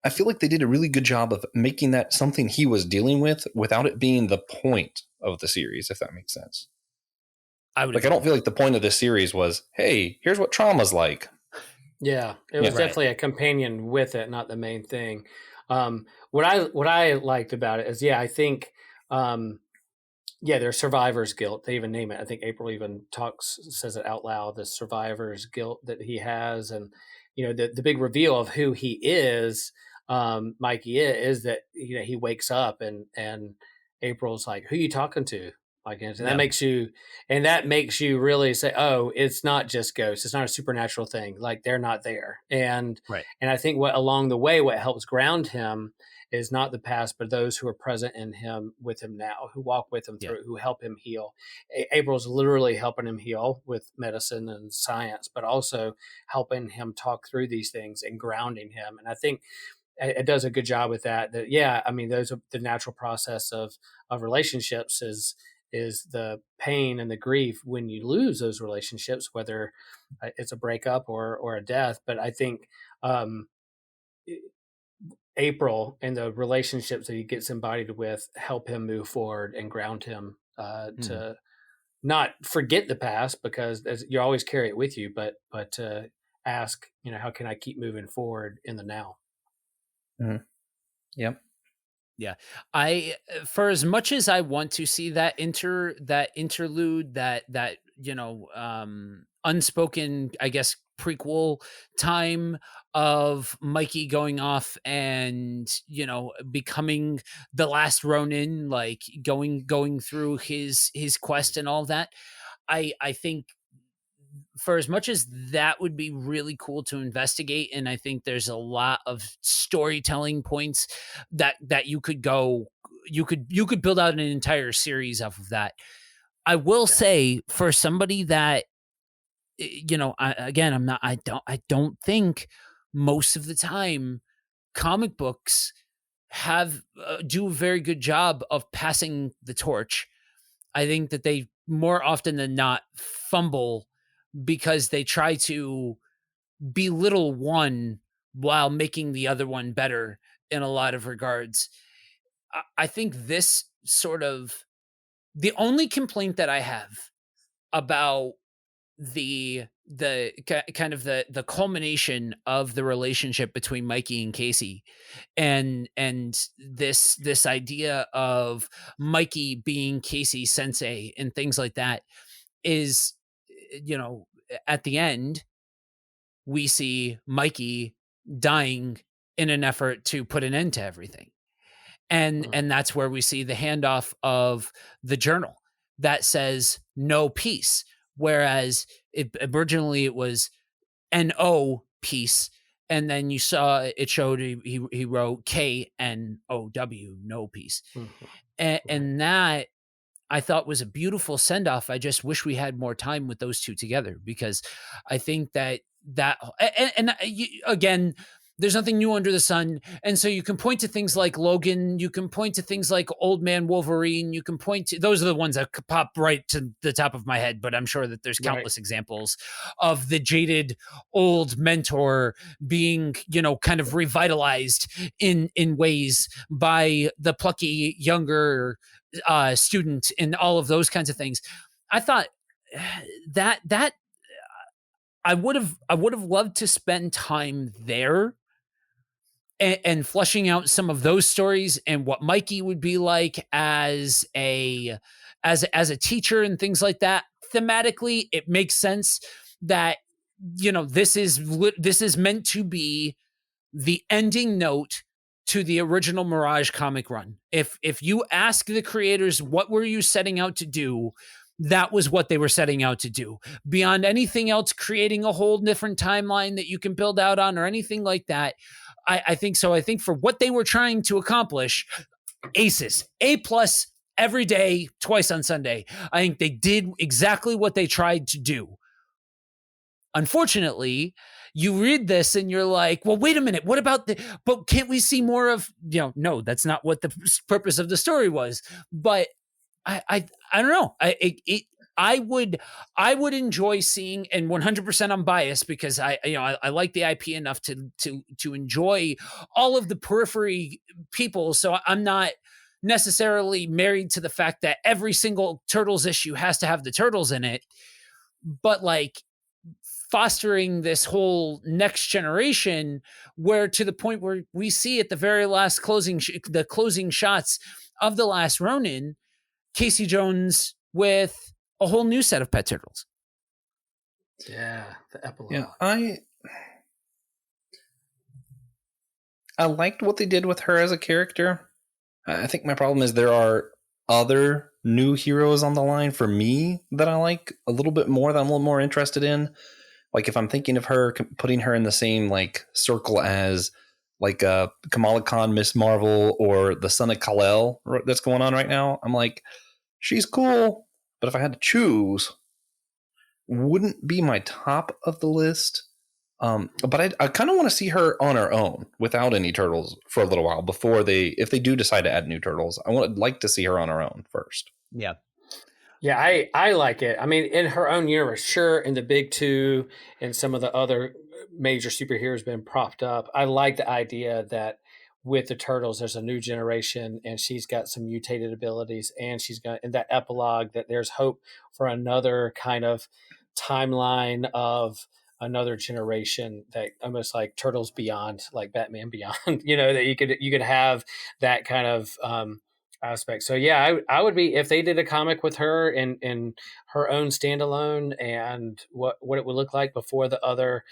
I feel like they did a really good job of making that something he was dealing with without it being the point of the series, if that makes sense. I don't feel like the point of this series was, hey, here's what trauma's like. Yeah, it was definitely a companion with it, not the main thing. What I liked about it is, I think, there's survivor's guilt. They even name it. I think April even says it out loud, the survivor's guilt that he has. And, the big reveal of who he is, Mikey, is that, he wakes up and April's like, who are you talking to? Like, and that makes you really say, oh, it's not just ghosts. It's not a supernatural thing. Like, they're not there. And I think along the way, what helps ground him is not the past, but those who are present in him, with him now, who walk with him through, who help him heal. April's literally helping him heal with medicine and science, but also helping him talk through these things and grounding him. And I think it does a good job with that. Those are the natural process of relationships is the pain and the grief when you lose those relationships, whether it's a breakup or a death. But I think April and the relationships that he gets embodied with help him move forward and ground him to not forget the past, because you always carry it with you, but to ask, how can I keep moving forward in the now? Mm-hmm. Yep. Yeah. For as much as I want to see that interlude, that unspoken, I guess, prequel time of Mikey going off and, becoming the last Ronin, like going through his quest and all that, I think, for as much as that would be really cool to investigate, and I think there's a lot of storytelling points that you could build out an entire series off of that. I will say, for somebody that, I don't think most of the time comic books do a very good job of passing the torch. I think that they more often than not fumble, because they try to belittle one while making the other one better in a lot of regards. I think this sort of, the only complaint that I have about the kind of the culmination of the relationship between Mikey and Casey, and this idea of Mikey being Casey's sensei and things like that, is, at the end, we see Mikey dying in an effort to put an end to everything. And that's where we see the handoff of the journal that says no peace. Whereas originally it was NO peace. And then you saw it showed he wrote KNOW, no peace. And that, I thought, was a beautiful send off. I just wish we had more time with those two together, because I think that that, and again, there's nothing new under the sun. And so you can point to things like Logan, you can point to things like Old Man Wolverine, you can point to, those are the ones that pop right to the top of my head, but I'm sure that there's countless examples of the jaded old mentor being, kind of revitalized in ways by the plucky younger student and all of those kinds of things. I thought that I would have loved to spend time there and fleshing out some of those stories and what Mikey would be like as a teacher and things like that. Thematically, it makes sense that this is meant to be the ending note to the original Mirage comic run. If you ask the creators what were you setting out to do, that was what they were setting out to do. Beyond anything else, creating a whole different timeline that you can build out on or anything like that, I think so. I think for what they were trying to accomplish, aces, A+ every day, twice on Sunday. I think they did exactly what they tried to do. Unfortunately, you read this and you're like, well, wait a minute. What about but can't we see more of, no, that's not what the purpose of the story was. But I don't know. I would enjoy seeing, and 100% I'm biased because I like the IP enough to enjoy all of the periphery people. So I'm not necessarily married to the fact that every single Turtles issue has to have the turtles in it, but like fostering this whole next generation where to the point where we see at the very last closing shots of The Last Ronin, Casey Jones with a whole new set of pet turtles. Yeah, the epilogue. Yeah, I liked what they did with her as a character. I think my problem is there are other new heroes on the line for me that I like a little bit more, that I'm a little more interested in. Like if I'm thinking of her, putting her in the same like circle as like Kamala Khan, Miss Marvel, or the Son of Kal-El that's going on right now, I'm like, she's cool, but if I had to choose, wouldn't be my top of the list. But I kind of want to see her on her own without any turtles for a little while before if they do decide to add new turtles. I would like to see her on her own first. Yeah. Yeah, I like it. I mean, in her own universe, sure, in the big two and some of the other major superheroes been propped up. I like the idea that with the turtles, there's a new generation and she's got some mutated abilities and she's got in that epilogue that there's hope for another kind of timeline of another generation, that almost like Turtles Beyond, like Batman Beyond, that you could have that kind of aspect. So yeah, I would be, if they did a comic with her in her own standalone and what it would look like before the other,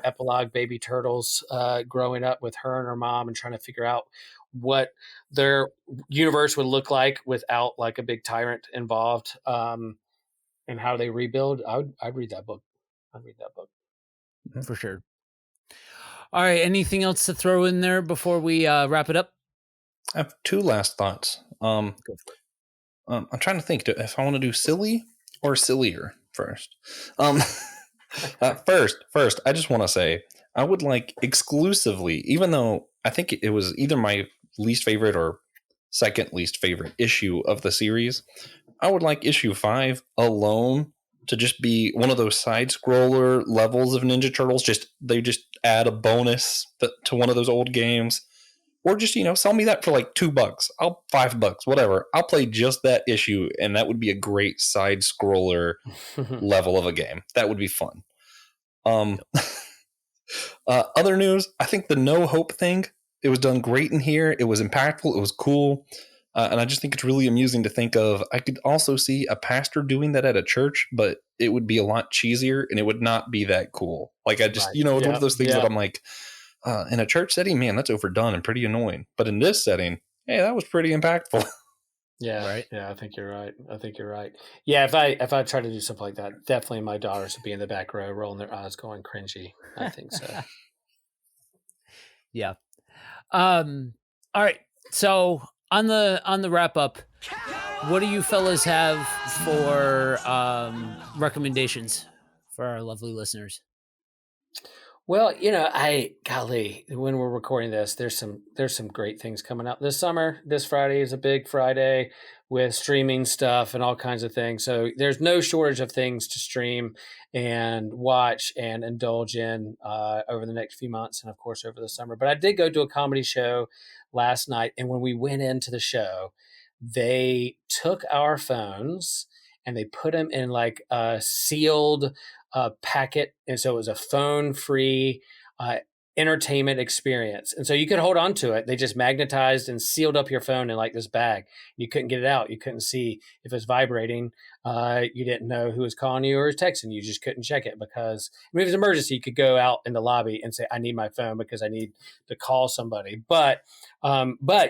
epilogue baby turtles growing up with her and her mom and trying to figure out what their universe would look like without like a big tyrant involved, and how they rebuild. I'd read that book. For sure. All right. Anything else to throw in there before we wrap it up? I have two last thoughts. Go for it. I'm trying to think if I want to do silly or sillier first. First, I just want to say I would like exclusively, even though I think it was either my least favorite or second least favorite issue of the series, I would like issue 5 alone to just be one of those side scroller levels of Ninja Turtles. They just add a bonus to one of those old games. Or just, sell me that for like $2. $5, whatever. I'll play just that issue, and that would be a great side scroller level of a game. That would be fun. Other news, I think the No Hope thing, it was done great in here. It was impactful. It was cool. And I just think it's really amusing to think of. I could also see a pastor doing that at a church, but it would be a lot cheesier and it would not be that cool. Like I just, Right. it's one of those things that I'm like, in a church setting, man, that's overdone and pretty annoying. But in this setting, hey, that was pretty impactful. Yeah, Right. Yeah, I think you're right. Yeah, if I try to do something like that, definitely my daughters would be in the back row, rolling their eyes, going cringy. I think so. Yeah. All right. So on the wrap up, what do you fellas have for recommendations for our lovely listeners? Well, golly, when we're recording this, there's some great things coming out this summer. This Friday is a big Friday with streaming stuff and all kinds of things. So there's no shortage of things to stream and watch and indulge in over the next few months, and of course over the summer. But I did go to a comedy show last night, and when we went into the show, they took our phones and they put them in like a sealed packet, and so it was a phone-free uh, entertainment experience. And so you could hold on to it. They just magnetized and sealed up your phone in like this bag. You couldn't get it out. You couldn't see if it was vibrating. You didn't know who was calling you or was texting you. You just couldn't check it because if it was an emergency, you could go out in the lobby and say, "I need my phone because I need to call somebody." But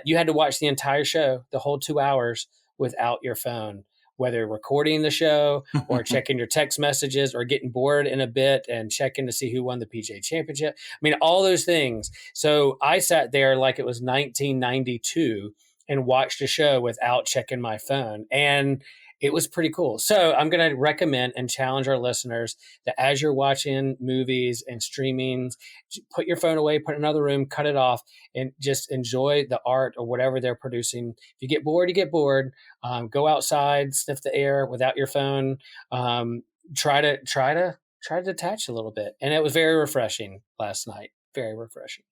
you had to watch the entire show, the whole 2 hours, without your phone, whether recording the show or checking your text messages or getting bored in a bit and checking to see who won the PGA championship. I mean, all those things. So I sat there like it was 1992 and watched a show without checking my phone. And it was pretty cool. So I'm going to recommend and challenge our listeners that as you're watching movies and streamings, put your phone away, put it in another room, cut it off, and just enjoy the art or whatever they're producing. If you get bored, you get bored. Go outside, sniff the air without your phone. Try to detach a little bit, and it was very refreshing last night. Very refreshing.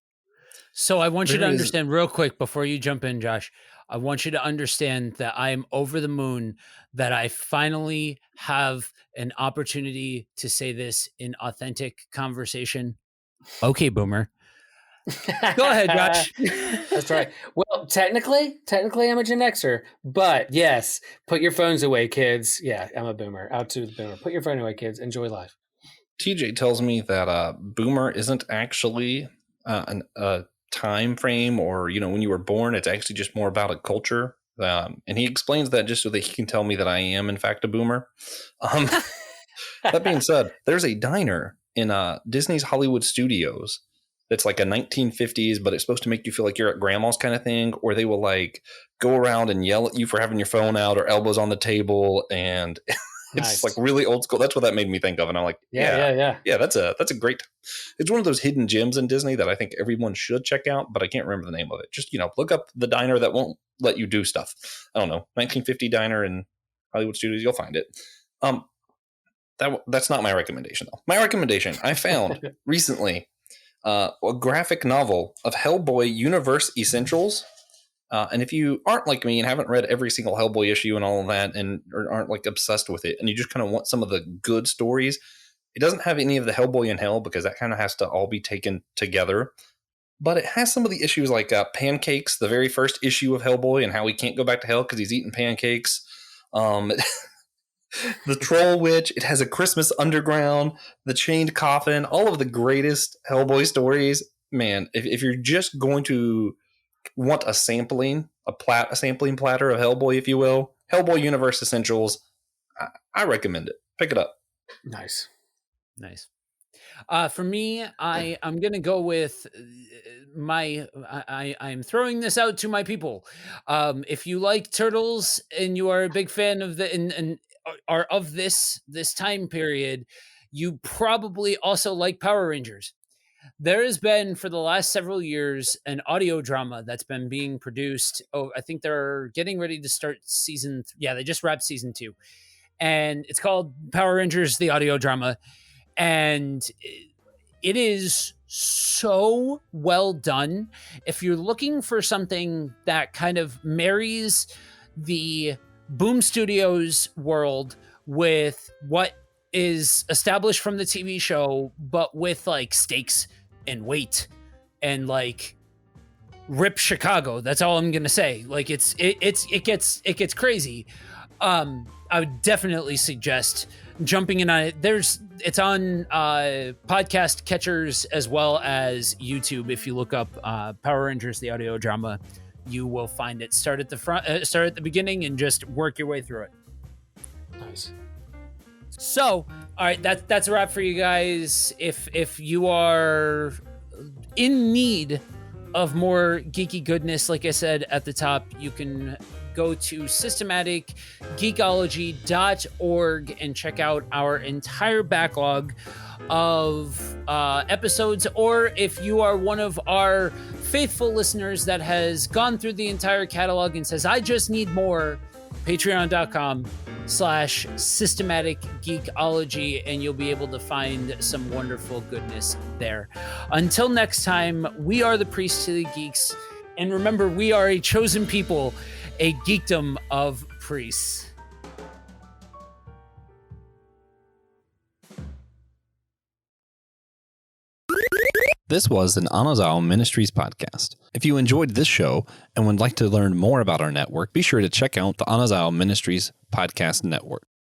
So I want you to There is- understand real quick before you jump in, Josh. I want you to understand that I am over the moon that I finally have an opportunity to say this in authentic conversation. Okay, boomer. Go ahead, Josh. That's right. Well, technically, I'm a Gen Xer, but yes, put your phones away, kids. Yeah, I'm a boomer. Out to the boomer. Put your phone away, kids. Enjoy life. TJ tells me that boomer isn't actually a time frame, or when you were born. It's actually just more about a culture. And he explains that just so that he can tell me that I am in fact a boomer. That being said, there's a diner in Disney's Hollywood Studios that's like a 1950s, but it's supposed to make you feel like you're at grandma's kind of thing, or they will like go around and yell at you for having your phone out or elbows on the table, and it's Nice. like really old school. That's what that made me think of, and I'm like, Yeah. that's a great. It's one of those hidden gems in Disney that I think everyone should check out, but I can't remember the name of it. Just look up the diner that won't let you do stuff. I don't know, 1950 diner in Hollywood Studios. You'll find it. That's not my recommendation though. My recommendation I found recently a graphic novel of Hellboy Universe Essentials. And if you aren't like me and haven't read every single Hellboy issue and all of that, and or aren't like obsessed with it, and you just kind of want some of the good stories, it doesn't have any of the Hellboy in Hell because that kind of has to all be taken together. But it has some of the issues like pancakes, the very first issue of Hellboy, and how he can't go back to hell because he's eating pancakes. The Troll Witch. It has a Christmas Underground, the Chained Coffin, all of the greatest Hellboy stories. Man, if you're just going to want a sampling platter of Hellboy, if you will, Hellboy Universe Essentials, I recommend it. Pick it up. Nice. For me, I'm gonna go with I'm throwing this out to my people. If you like Turtles and you are a big fan of and are of this time period, you probably also like Power Rangers. There has been for the last several years an audio drama that's been being produced. Oh, I think they're getting ready to start season. Yeah, they just wrapped season 2, and it's called Power Rangers: The Audio Drama, and it is so well done. If you're looking for something that kind of marries the Boom Studios world with what is established from the TV show, but with like stakes and weight and like rip Chicago. That's all I'm gonna say. Like it gets crazy. I would definitely suggest jumping in on it. It's on podcast catchers as well as YouTube. If you look up Power Rangers: The Audio Drama, you will find it. Start at the beginning and just work your way through it. Nice. So, all right, that's a wrap for you guys. If you are in need of more geeky goodness, like I said at the top, you can go to systematicgeekology.org and check out our entire backlog of episodes, or if you are one of our faithful listeners that has gone through the entire catalog and says, I just need more, patreon.com/systematic geekology, and you'll be able to find some wonderful goodness there. Until next time, we are the Priests to the Geeks, and remember, we are a chosen people, a geekdom of priests. This was an Anazao Ministries podcast. If you enjoyed this show and would like to learn more about our network, be sure to check out the Anazao Ministries Podcast Network.